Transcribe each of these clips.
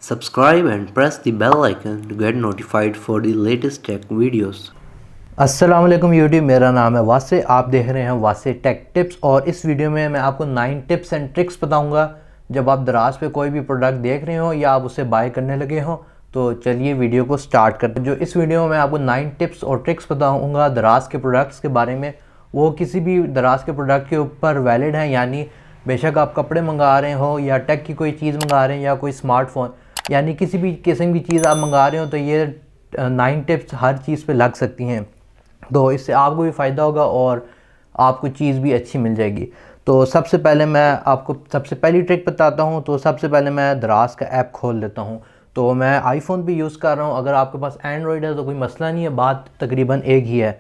Subscribe and press the bell icon to get notified for the latest tech videos. अस्सलाम वालेकुम YouTube, मेरा नाम है वासे। आप देख रहे हैं वासे टेक टिप्स और इस वीडियो में मैं आपको 9 टिप्स एंड ट्रिक्स बताऊंगा जब आप दराज पे कोई भी प्रोडक्ट देख रहे हो या आप उसे बाय करने लगे हो। तो चलिए वीडियो को स्टार्ट करते हैं। जो इस वीडियो में मैं आपको 9 टिप्स और ट्रिक्स बताऊंगा दराज के प्रोडक्ट्स के बारे में, वो किसी भी दराज के प्रोडक्ट के ऊपर वैलिड हैं। यानी बेशक आप कपड़े मंगा रहे हो या टेक की कोई चीज़ मंगा रहे हैं या कोई स्मार्टफोन, यानी किसी भी किस्म की चीज़ आप मंगा रहे हो तो ये 9 टिप्स हर चीज़ पे लग सकती हैं। तो इससे आपको भी फ़ायदा होगा और आपको चीज़ भी अच्छी मिल जाएगी। तो सबसे पहले मैं आपको सबसे पहली ट्रिक बताता हूँ। तो सबसे पहले मैं दराज का ऐप खोल लेता हूँ। तो मैं आईफोन भी यूज़ कर रहा हूँ, अगर आपके पास एंड्रॉयड है तो कोई मसला नहीं है, बात तकरीबन एक ही है।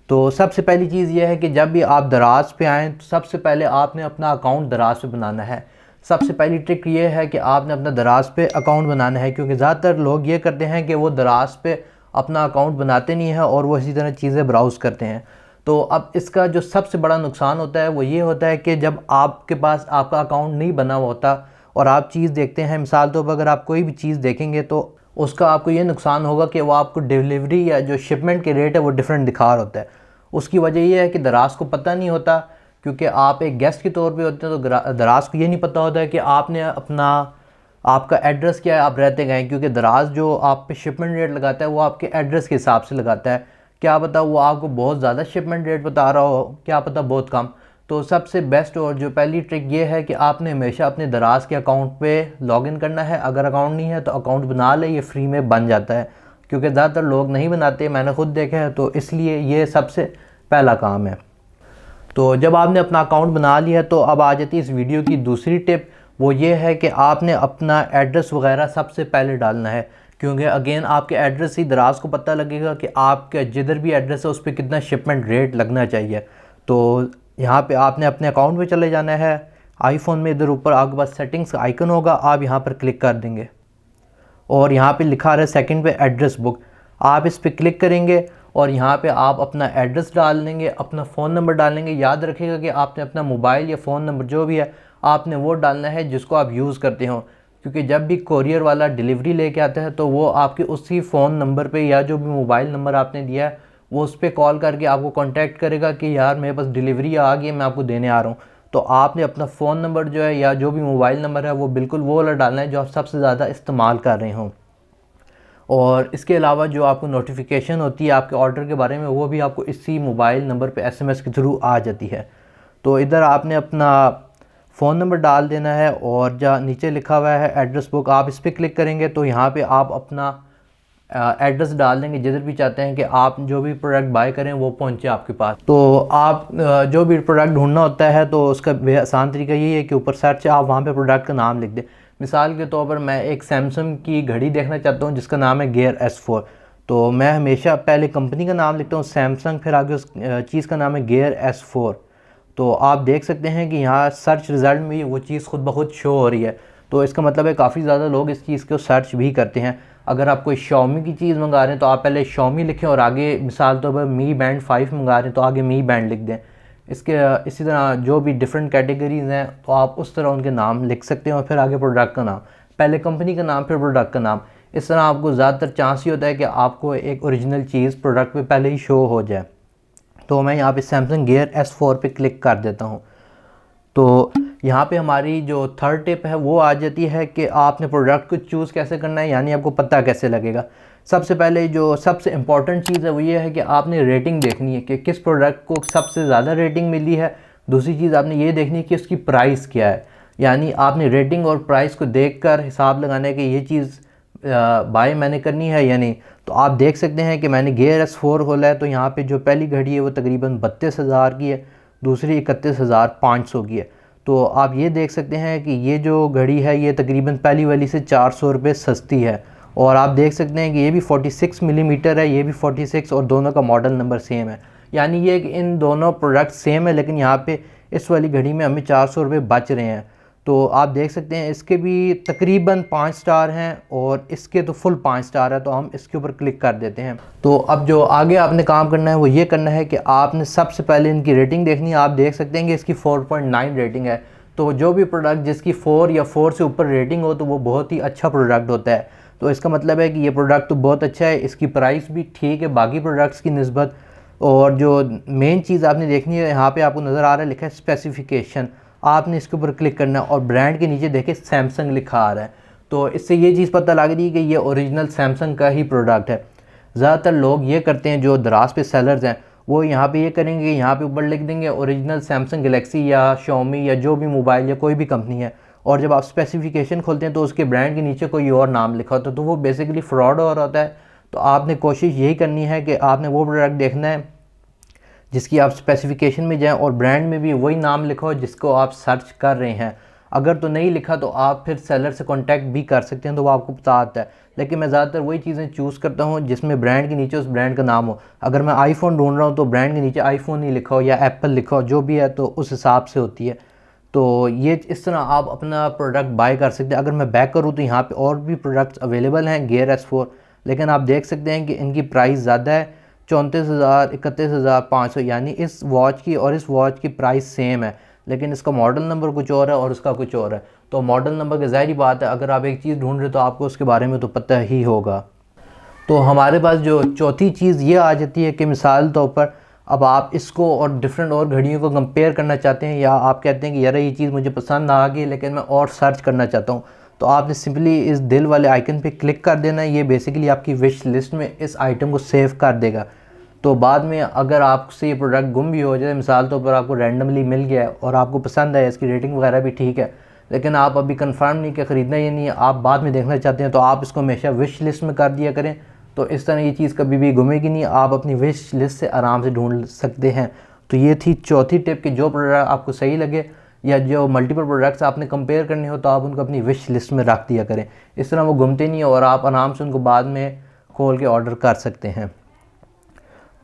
तो सबसे पहली चीज़ यह है कि जब भी आप दराज पे आएँ तो सबसे पहले आपने अपना अकाउंट दराज पे बनाना है। सबसे पहली ट्रिक ये है कि आपने अपना दराज पे अकाउंट बनाना है, क्योंकि ज़्यादातर लोग ये करते हैं कि वो दराज पे अपना अकाउंट बनाते नहीं हैं और वो इसी तरह चीज़ें ब्राउज़ करते हैं। तो अब इसका जो सबसे बड़ा नुकसान होता है वो ये होता है कि जब आपके पास आपका अकाउंट नहीं बना हुआ होता और आप चीज़ देखते हैं, मिसाल तौर पर अगर आप कोई भी चीज़ देखेंगे तो उसका आपको ये नुकसान होगा कि वो आपको डिलीवरी या जो शिपमेंट के रेट है वो डिफरेंट दिखा रहा होता है। उसकी वजह यह है कि दराज को पता नहीं होता, क्योंकि आप एक गेस्ट के तौर पे होते हैं तो दराज को ये नहीं पता होता है कि आपने आपका एड्रेस क्या है, आप रहते गए। क्योंकि दराज जो आप पे शिपमेंट रेट लगाता है वो आपके एड्रेस के हिसाब से लगाता है। क्या पता वो आपको बहुत ज़्यादा शिपमेंट रेट बता रहा हो, क्या पता बहुत कम। तो सबसे बेस्ट और जो पहली ट्रिक ये है कि आपने हमेशा अपने दराज के अकाउंट पे लॉगिन करना है। अगर अकाउंट नहीं है तो अकाउंट बना ले, ये फ्री में बन जाता है, क्योंकि ज़्यादातर लोग नहीं बनाते, मैंने खुद देखा है। तो इसलिए ये सबसे पहला काम है। तो जब आपने अपना अकाउंट बना लिया तो अब आ जाती है इस वीडियो की दूसरी टिप। वो ये है कि आपने अपना एड्रेस वगैरह सबसे पहले डालना है, क्योंकि अगेन आपके एड्रेस ही दराज को पता लगेगा कि आपका जिधर भी एड्रेस है उस पर कितना शिपमेंट रेट लगना चाहिए। तो यहाँ पे आपने अपने अकाउंट में चले जाना है। आईफोन में इधर ऊपर आपके पास सेटिंग्स का आइकन होगा, आप यहाँ पर क्लिक कर देंगे और यहाँ पे लिखा रहा है सेकंड पे एड्रेस बुक। आप इस पर क्लिक करेंगे और यहाँ पे आप अपना एड्रेस डाल देंगे, अपना फ़ोन नंबर डालेंगे। याद रखिएगा कि आपने अपना मोबाइल या फ़ोन नंबर जो भी है आपने वो डालना है जिसको आप यूज़ करते हो, क्योंकि जब भी कोरियर वाला डिलीवरी लेके आता है तो वो आपके उसी फ़ोन नंबर पे या जो भी मोबाइल नंबर आपने दिया है वो उस पर कॉल करके आपको कांटेक्ट करेगा कि यार मेरे पास डिलीवरी आ गई है, मैं आपको देने आ रहा हूँ। तो आपने अपना फ़ोन नंबर जो है या जो भी मोबाइल नंबर है वो बिल्कुल वो वाला डालना है जो आप सबसे ज़्यादा इस्तेमाल कर रहे हों। और इसके अलावा जो आपको नोटिफिकेशन होती है आपके ऑर्डर के बारे में, वो भी आपको इसी मोबाइल नंबर पे एसएमएस के थ्रू आ जाती है। तो इधर आपने अपना फ़ोन नंबर डाल देना है और जहाँ नीचे लिखा हुआ है एड्रेस बुक, आप इस पर क्लिक करेंगे तो यहाँ पे आप अपना एड्रेस डाल देंगे जिधर भी चाहते हैं कि आप जो भी प्रोडक्ट बाय करें वो पहुँचे आपके पास। तो आप जो भी प्रोडक्ट ढूंढना होता है तो उसका आसान तरीका यही है कि ऊपर सर्च आप वहाँ पे प्रोडक्ट का नाम लिख दें। मिसाल के तौर पर मैं एक सैमसंग की घड़ी देखना चाहता हूँ जिसका नाम है गेयर S4। तो मैं हमेशा पहले कंपनी का नाम लिखता हूँ सैमसंग, फिर आगे उस चीज़ का नाम है गेयर S4। तो आप देख सकते हैं कि यहाँ सर्च रिज़ल्ट में वो चीज़ खुद ब खुद शो हो रही है। तो इसका मतलब है काफ़ी ज़्यादा लोग इस चीज़ को सर्च भी करते हैं। अगर आप कोई Xiaomi की चीज़ मंगा रहे हैं तो आप पहले Xiaomi लिखें और आगे मिसाल तौर पर Mi Band 5 मंगा रहे हैं तो आगे Mi Band लिख दें। इसी तरह जो भी डिफरेंट कैटेगरीज़ हैं तो आप उस तरह उनके नाम लिख सकते हैं और फिर आगे प्रोडक्ट का नाम, पहले कंपनी का नाम फिर प्रोडक्ट का नाम। इस तरह आपको ज़्यादातर चांस ही होता है कि आपको एक ओरिजिनल चीज़ प्रोडक्ट पे पहले ही शो हो जाए। तो मैं यहाँ पे सैमसंग गेयर S4 पे क्लिक कर देता हूँ। तो यहाँ पे हमारी जो थर्ड टिप है वो आ जाती है कि आपने प्रोडक्ट को चूज़ कैसे करना है, यानी आपको पता कैसे लगेगा। सबसे पहले जो सबसे इम्पॉर्टेंट चीज़ है वो ये है कि आपने रेटिंग देखनी है कि किस प्रोडक्ट को सबसे ज़्यादा रेटिंग मिली है। दूसरी चीज़ आपने ये देखनी है कि उसकी प्राइस क्या है, यानी आपने रेटिंग और प्राइस को देखकर हिसाब लगाना है कि ये चीज़ बाय मैंने करनी है या नहीं। तो आप देख सकते हैं कि मैंने गेयर S4 खोला है तो यहाँ पे जो पहली घड़ी है वो तकरीबन 32,000 की है, दूसरी 31,500 की है। तो आप ये देख सकते हैं कि ये जो घड़ी है ये तकरीबन पहली वाली से 400 रुपये सस्ती है। और आप देख सकते हैं कि ये भी 46 मिलीमीटर है, ये भी 46, और दोनों का मॉडल नंबर सेम है। यानी ये कि इन दोनों प्रोडक्ट सेम है, लेकिन यहाँ पे इस वाली घड़ी में हमें 400 रुपये बच रहे हैं। तो आप देख सकते हैं इसके भी तकरीबन 5 स्टार हैं और इसके तो फुल 5 स्टार है। तो हम इसके ऊपर क्लिक कर देते हैं। तो अब जो आगे आपने काम करना है वो ये करना है कि आपने सबसे पहले इनकी रेटिंग देखनी है। आप देख सकते हैं कि इसकी 4.9 रेटिंग है। तो जो भी प्रोडक्ट जिसकी 4 या 4 से ऊपर रेटिंग हो तो वो बहुत ही अच्छा प्रोडक्ट होता है। तो इसका मतलब है कि ये प्रोडक्ट तो बहुत अच्छा है, इसकी प्राइस भी ठीक है बाकी प्रोडक्ट्स की निस्बत। और जो मेन चीज़ आपने देखनी है, यहाँ पे आपको नज़र आ रहा है लिखा है स्पेसिफिकेशन, आपने इसके ऊपर क्लिक करना है और ब्रांड के नीचे देखे सैमसंग लिखा आ रहा है। तो इससे ये चीज़ पता लग रही है कि ये ओरिजिनल सैमसंग का ही प्रोडक्ट है। ज़्यादातर लोग ये करते हैं जो दराज पे सेलर्स हैं, वो यहाँ पे ये करेंगे, यहाँ पे ऊपर लिख देंगे ओरिजिनल सैमसंग गैलेक्सी या Xiaomi या जो भी मोबाइल या कोई भी कंपनी है, और जब आप स्पेसिफिकेशन खोलते हैं तो उसके ब्रांड के नीचे कोई और नाम लिखा होता है, तो वो बेसिकली फ्रॉड हो रहा होता है। तो आपने कोशिश यही करनी है कि आपने वो प्रोडक्ट देखना है जिसकी आप स्पेसिफिकेशन में जाएं और ब्रांड में भी वही नाम लिखा हो जिसको आप सर्च कर रहे हैं। अगर तो नहीं लिखा तो आप फिर सेलर से कांटेक्ट भी कर सकते हैं, तो वो आपको बताता है। लेकिन मैं ज़्यादातर वही चीज़ें चूज़ करता हूँ जिसमें ब्रांड के नीचे उस ब्रांड का नाम हो। अगर मैं आईफोन ढूंढ रहा हूँ तो ब्रांड के नीचे आईफोन ही लिखा हो या एप्पल लिखा हो, जो भी है तो उस हिसाब से होती है। तो ये इस तरह आप अपना प्रोडक्ट बाय कर सकते हैं। अगर मैं बैक करूँ तो यहाँ पे और भी प्रोडक्ट्स अवेलेबल हैं Gear S4, लेकिन आप देख सकते हैं कि इनकी प्राइस ज़्यादा है, 34,000 31,500, यानी इस वॉच की और इस वॉच की प्राइस सेम है, लेकिन इसका मॉडल नंबर कुछ और है और उसका कुछ और है। तो मॉडल नंबर की ज़ाहिर बात है, अगर आप एक चीज़ ढूंढ रहे हो तो आपको उसके बारे में तो पता ही होगा। तो हमारे पास जो चौथी चीज़ ये आ जाती है कि मिसाल तौर पर अब आप इसको और डिफरेंट और घड़ियों को कंपेयर करना चाहते हैं, या आप कहते हैं कि यार ये चीज़ मुझे पसंद आ गई लेकिन मैं और सर्च करना चाहता हूँ, तो आपने सिंपली इस दिल वाले आइकन पे क्लिक कर देना है। ये बेसिकली आपकी विश लिस्ट में इस आइटम को सेव कर देगा। तो बाद में अगर आपसे ये प्रोडक्ट गुम भी हो जाए, मिसाल तौर पर आपको रैंडमली मिल गया है और आपको पसंद है, इसकी रेटिंग वगैरह भी ठीक है, लेकिन आप अभी कंफर्म नहीं कि ख़रीदना ही नहीं है, आप बाद में देखना चाहते हैं, तो आप इसको हमेशा विश लिस्ट में कर दिया करें। तो इस तरह ये चीज़ कभी भी गुमेगी नहीं, आप अपनी विश लिस्ट से आराम से ढूंढ सकते हैं। तो ये थी चौथी टिप कि जो प्रोडक्ट आपको सही लगे या जो मल्टीपल प्रोडक्ट्स आपने कंपेयर करने हो तो आप उनको अपनी विश लिस्ट में रख दिया करें। इस तरह वो घूमते नहीं और आप आराम से उनको बाद में खोल के ऑर्डर कर सकते हैं।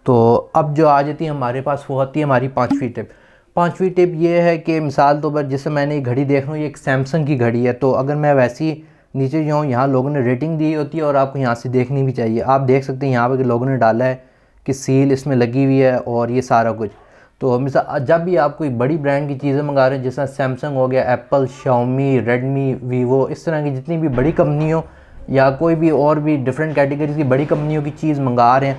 तो अब जो आ जाती है हमारे पास, वो होती है हमारी पाँचवीं टिप। पाँचवीं टिप ये है कि मिसाल तौर पर जैसे मैंने ये घड़ी देख रहा हूँ, ये एक सैमसंग की घड़ी है, तो अगर मैं वैसी नीचे जाऊँ, यहाँ लोगों ने रेटिंग दी होती है और आपको यहाँ से देखनी भी चाहिए। आप देख सकते हैं यहाँ पर कि लोगों ने डाला है कि सील इसमें लगी हुई है और ये सारा कुछ। तो मिसाल जब भी आप कोई बड़ी ब्रांड की चीज़ें मंगा रहे हैं, जैसा सैमसंग हो गया, एप्पल, Xiaomi, रेडमी, वीवो, इस तरह की जितनी भी बड़ी कंपनी हो या कोई भी और भी डिफरेंट कैटेगरीज की बड़ी कंपनियों की चीज़ मंगा रहे हैं,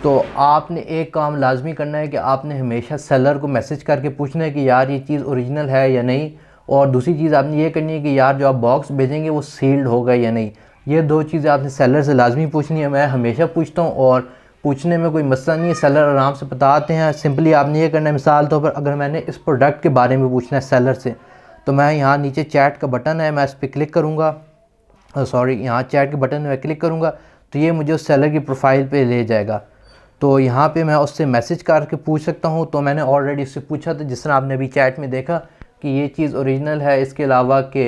तो आपने एक काम लाजमी करना है कि आपने हमेशा सेलर को मैसेज करके पूछना है कि यार ये चीज़ ओरिजिनल है या नहीं। और दूसरी चीज़ आपने ये करनी है कि यार जो आप बॉक्स भेजेंगे वो सील्ड होगा या नहीं। ये दो चीज़ें आपने सेलर से लाजमी पूछनी है। मैं हमेशा पूछता हूँ और पूछने में कोई मसला नहीं है, सेलर आराम से बताते हैं। सिंपली आपने ये करना है, मिसाल तौर पर अगर मैंने इस प्रोडक्ट के बारे में पूछना है सेलर से, तो मैं यहाँ नीचे चैट का बटन है, मैं इस पर क्लिक करूँगा, यहाँ चैट के बटन में क्लिक करूँगा तो ये मुझे उस सेलर की प्रोफाइल पे ले जाएगा। तो यहाँ पे मैं उससे मैसेज करके पूछ सकता हूँ। तो मैंने ऑलरेडी उससे पूछा था, जिस तरह आपने अभी चैट में देखा कि ये चीज़ ओरिजिनल है, इसके अलावा कि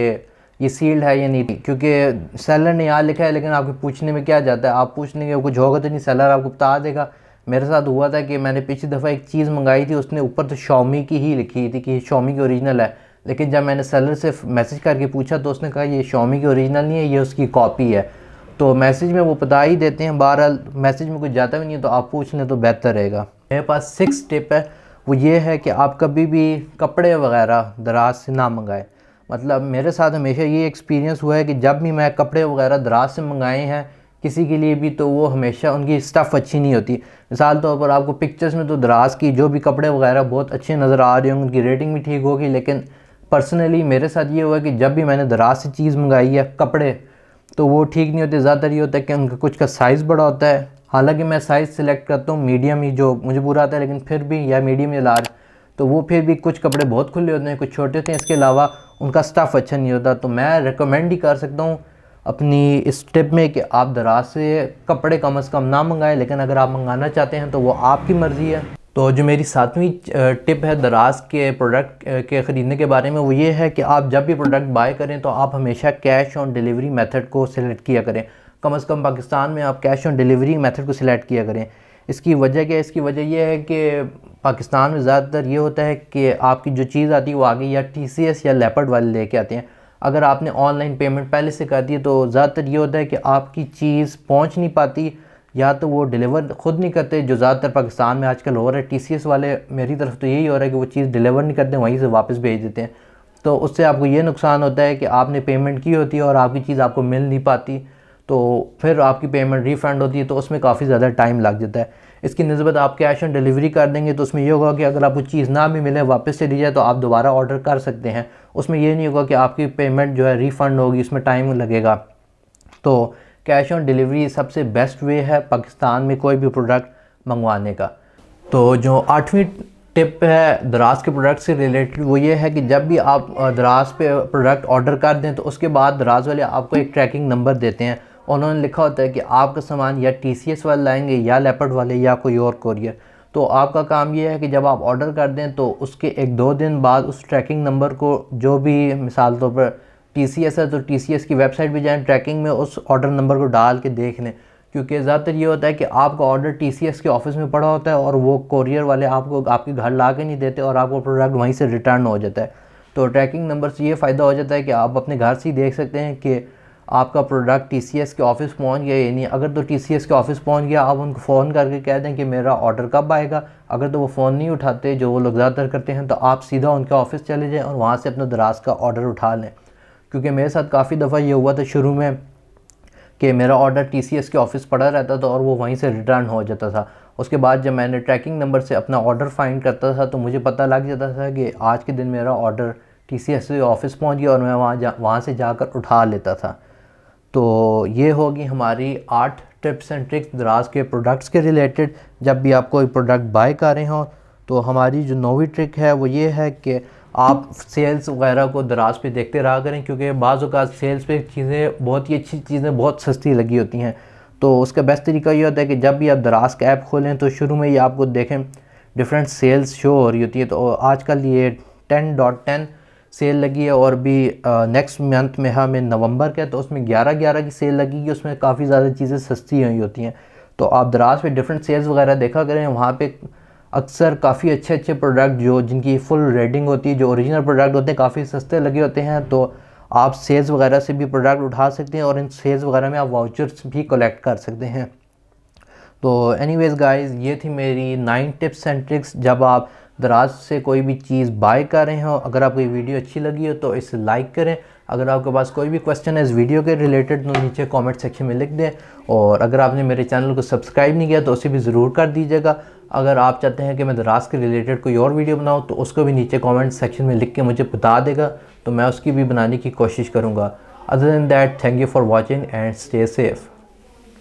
ये सील्ड है या नहीं, क्योंकि सेलर ने यहाँ लिखा है, लेकिन आपके पूछने में क्या जाता है, आप पूछने के कुछ होगा तो नहीं, सेलर आपको बता देगा। मेरे साथ हुआ था कि मैंने पिछली दफ़ा एक चीज़ मंगाई थी, उसने ऊपर तो Xiaomi की ही लिखी थी कि Xiaomi की ओरिजिनल है, लेकिन जब मैंने सेलर से मैसेज करके पूछा तो उसने कहा ये Xiaomi की ओरिजिनल नहीं है, ये उसकी कॉपी है। तो मैसेज में वो बता ही देते हैं, बहरहाल मैसेज में कुछ जाता भी नहीं है, तो आप पूछ लें तो बेहतर रहेगा। मेरे पास 6 टिप है, वो ये है कि आप कभी भी कपड़े वगैरह दराज से ना मंगाएं। मतलब मेरे साथ हमेशा ये एक्सपीरियंस हुआ है कि जब भी मैं कपड़े वगैरह दराज से मंगाए हैं किसी के लिए भी, तो वो हमेशा उनकी स्टफ़ अच्छी नहीं होती। मिसाल तौर पर आपको पिक्चर्स में तो दराज की जो भी कपड़े वगैरह बहुत अच्छे नज़र आ रहे होंगे, उनकी रेटिंग भी ठीक होगी, लेकिन पर्सनली मेरे साथ ये हुआ कि जब भी मैंने दराज से चीज़ मंगाई है कपड़े, तो वो ठीक नहीं होते। ज़्यादातर ये होता है कि उनका कुछ का साइज़ बड़ा होता है, हालांकि मैं साइज़ सेलेक्ट करता हूँ मीडियम ही, जो मुझे पूरा आता है, लेकिन फिर भी या मीडियम या लार्ज, तो वो फिर भी कुछ कपड़े बहुत खुले होते हैं, कुछ छोटे होते हैं, इसके अलावा उनका स्टफ़ अच्छा नहीं होता। तो मैं रिकमेंड ही कर सकता हूँ अपनी इस टिप में कि आप दराज से कपड़े कम से कम ना मंगाएं, लेकिन अगर आप मंगाना चाहते हैं तो वो आपकी मर्ज़ी है। तो जो मेरी 7वीं टिप है दराज के प्रोडक्ट के ख़रीदने के बारे में, वो ये है कि आप जब भी प्रोडक्ट बाय करें तो आप हमेशा कैश ऑन डिलीवरी मेथड को सिलेक्ट किया करें। कम से कम पाकिस्तान में आप कैश ऑन डिलीवरी मेथड को सिलेक्ट किया करें। इसकी वजह क्या है? इसकी वजह यह है कि पाकिस्तान में ज़्यादातर ये होता है कि आपकी जो चीज़ आती है वो आगे या TCS या लेपर्ड वाले लेके आते हैं। अगर आपने ऑनलाइन पेमेंट पहले से कर दी है तो ज़्यादातर ये होता है कि आपकी चीज़ पहुंच नहीं पाती, या तो वो डिलीवर ख़ुद नहीं करते, जो ज़्यादातर पाकिस्तान में आजकल हो रहा है। TCS वाले मेरी तरफ तो यही हो रहा है कि वो चीज़ डिलीवर नहीं करते, वहीं से वापस भेज देते हैं। तो उससे आपको ये नुकसान होता है कि आपने पेमेंट की होती है और आपकी चीज़ आपको मिल नहीं पाती, तो फिर आपकी पेमेंट रिफ़ंड होती है, तो उसमें काफ़ी ज़्यादा टाइम लग जाता है। इसकी निस्बत आप कैश ऑन डिलीवरी कर देंगे तो उसमें ये होगा कि अगर आपको चीज़ ना भी मिले, वापस चली जाए, तो आप दोबारा ऑर्डर कर सकते हैं। उसमें ये नहीं होगा कि आपकी पेमेंट जो है रिफ़ंड होगी, उसमें टाइम लगेगा। तो कैश ऑन डिलीवरी सबसे बेस्ट वे है पाकिस्तान में कोई भी प्रोडक्ट मंगवाने का। तो जो 8वीं टिप है दराज के प्रोडक्ट से रिलेटेड, वो ये है कि जब भी आप दराज पे प्रोडक्ट ऑर्डर कर दें तो उसके बाद दराज वाले आपको एक ट्रैकिंग नंबर देते हैं। उन्होंने लिखा होता है कि आपका सामान या TCS वाले लाएंगे या लेपर्ड वाले या कोई और कोरियर। तो आपका काम ये है कि जब आप ऑर्डर कर दें तो उसके 1-2 दिन बाद उस ट्रैकिंग नंबर को, जो भी मिसाल तौर पर TCS है तो TCS की वेबसाइट पे जाएं, ट्रैकिंग में उस ऑर्डर नंबर को डाल के देख लें। क्योंकि ज़्यादातर ये होता है कि आपका ऑर्डर TCS के ऑफिस में पड़ा होता है और वो कोरियर वाले आपको आपके घर ला के नहीं देते और आपको प्रोडक्ट वहीं से रिटर्न हो जाता है। तो ट्रैकिंग नंबर से ये फ़ायदा हो जाता है कि आप अपने घर से ही देख सकते हैं कि आपका प्रोडक्ट TCS के ऑफिस पहुंच गया या नहीं। अगर तो TCS के ऑफिस पहुंच गया, आप उनको फ़ोन करके कह दें कि मेरा ऑर्डर कब आएगा। अगर तो वो फ़ोन नहीं उठाते, जो वो लोग ज़्यादातर करते हैं, तो आप सीधा उनके ऑफिस चले जाएँ और वहाँ से अपना दराज का ऑर्डर उठा लें। क्योंकि मेरे साथ काफ़ी दफ़ा ये हुआ था शुरू में कि मेरा ऑर्डर TCS के ऑफिस पड़ा रहता था और वो वहीं से रिटर्न हो जाता था। उसके बाद जब मैंने ट्रैकिंग नंबर से अपना ऑर्डर फाइंड करता था तो मुझे पता लग जाता था कि आज के दिन मेरा ऑर्डर TCS के ऑफिस पहुंच गया और मैं वहाँ से जाकर उठा लेता था। तो ये होगी हमारी 8 टिप्स एंड ट्रिक्स दराज के प्रोडक्ट्स के रिलेटेड। जब भी आप कोई प्रोडक्ट बाय कर रहे हो तो हमारी जो 9वीं ट्रिक है वो ये है कि आप सेल्स वगैरह को दराज पे देखते रहा करें, क्योंकि बाज़ औक़ात सेल्स पे चीज़ें, बहुत ही अच्छी चीज़ें बहुत सस्ती लगी होती हैं। तो उसका बेस्ट तरीका ये होता है कि जब भी आप दराज का ऐप खोलें तो शुरू में ही आपको देखें डिफरेंट सेल्स शो हो रही होती है। तो आजकल ये 10.10 सेल लगी है और भी नेक्स्ट मंथ में हमें नवंबर का है तो उसमें 11/11 की सेल लगेगी। उसमें काफ़ी ज़्यादा चीज़ें सस्ती हुई होती हैं। तो आप दराज पे डिफरेंट सेल्स वगैरह देखा करें, वहाँ पे अक्सर काफ़ी अच्छे प्रोडक्ट जो जिनकी फुल रेटिंग होती है, जो ओरिजिनल प्रोडक्ट होते हैं, काफ़ी सस्ते लगे होते हैं। तो आप सेल्स वगैरह से भी प्रोडक्ट उठा सकते हैं और इन सेल्स वगैरह में आप वाउचर्स भी कलेक्ट कर सकते हैं। तो एनीवेज़ गाइस, ये थी मेरी 9 टिप्स एंड ट्रिक्स जब आप दराज से कोई भी चीज़ बाय कर रहे हो। अगर आपको ये वीडियो अच्छी लगी हो तो इसे लाइक करें। अगर आपके पास कोई भी क्वेश्चन है इस वीडियो के रिलेटेड तो नीचे कमेंट सेक्शन में लिख दें। और अगर आपने मेरे चैनल को सब्सक्राइब नहीं किया तो उसे भी ज़रूर कर दीजिएगा। अगर आप चाहते हैं कि मैं दराज के रिलेटेड कोई और वीडियो बनाऊँ तो उसको भी नीचे कमेंट सेक्शन में लिख के मुझे बता देगा, तो मैं उसकी भी बनाने की कोशिश करूँगा। Other than that, thank you for watching and stay safe.